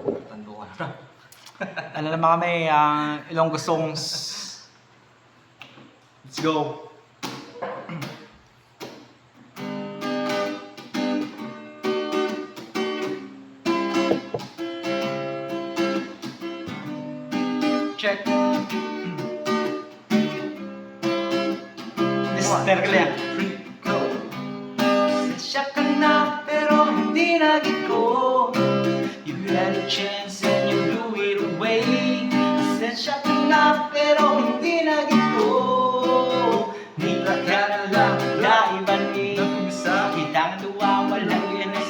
Tando ka na. Ano naman kami, Ilonggo songs. Let's go. Check. Mister Glia. Sasya ka na pero hindi naging ko. You had a chance and you blew it away. Sasya ka na pero hindi naging ko. Nita ka na lang naiban eh. Kitang luwa walang yan ay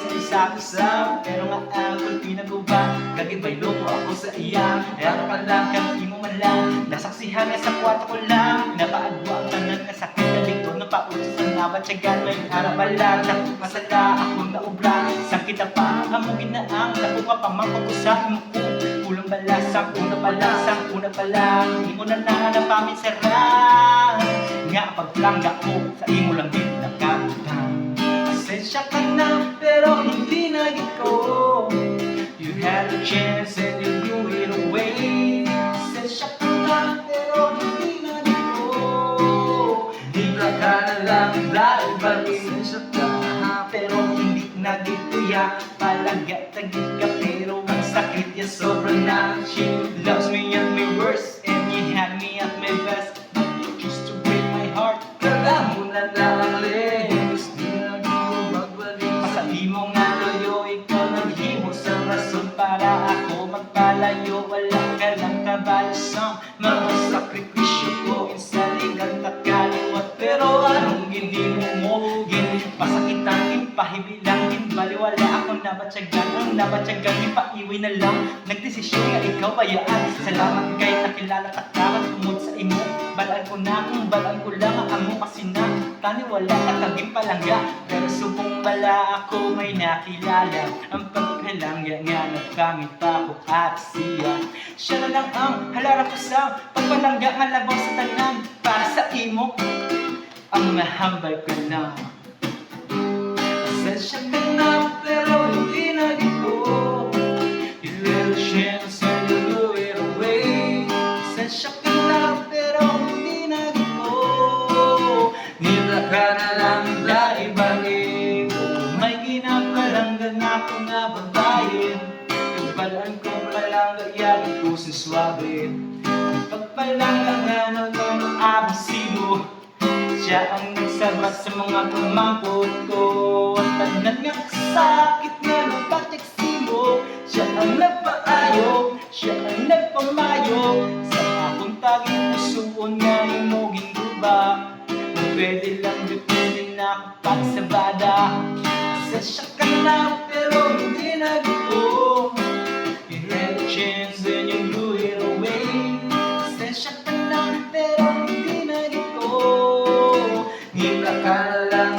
sa pero nga ako pinagawa. Kagibay loko ako sa iya. Ano ka lang kang mo man lang. Nasaksihan nga sa kwarto ko lang. Napaadwa ka na nasakit na lingkod. Napautos ang nabatsagan. May arabalan. Masala akong naubra. Sakit ang pahamong ginaang. Naku ka pa mapag-usahin mo ko. Kulang balasang una palasang una pala. Hindi mo na napamin sarang. Nga pagplangga ko sa imo lang din nakabutang. Pasensya ka na pero hindi naging ko. You had a chance and you blew it away. Pasensya ka na pero hindi naging ko. Hibla ka na lang dahil balik. Pasensya ka na pero hindi naging kuya. Palagat-tagit ka pero ang sakit niya sobrang na. She loves me at my worst and you had me at my best. But you used to break my heart. Kala mo na lang lehos. Di na ko magbalik. Masali mo nga loyo, ikaw naghimo sa rason para ako magpalayo. Wala ka lang kabalasang mga sakripisyo ko. Insaligan at kaliwat pero anong ginimo mo? Pasakitan, pahibilang, baliwala akong nabatsagan. Ang nabatsagan, ipaiwi na lang. Nagdesisyon nga ikaw bayaan. Salamat kay nakilala ka kamat tumod sa imo. Balaan ko na kung balaan ko lang ang amo kasi na taniwala na kaging palangga. Pero subong bala ako may nakilala. Ang pagpalangga nga nagpangit ako at siya. Siya na lang ang halara ko sa pagpalangga nga labaw sa tanan. Para sa imo ang mahambal ko na. Pasensya ka na pero hindi naging ko. You had a chance and you blew it away. Pasensya ka na pero hindi naging ko. Nila ka na lang dahil balik. May ginapalanggan ako nga babae. Pagpalaan ko palangga yagin ko sa swabe. Pagpalangga nga naman abang sino. Siya ang nagsabat sa mga pamangkot ko. Ang tanan nga sakit nga nagpateksimo. Siya ang nagpaayo, siya ang nagpamayo. Sa akong taging pusoon nga imo ginduba. Kung pwede lang pwede na ako pagsabada. Pasensya ka na pero hindi nagito. You had a chance and you blew it away. Pasensya ka na pero hindi nagito. Hibla ka na lang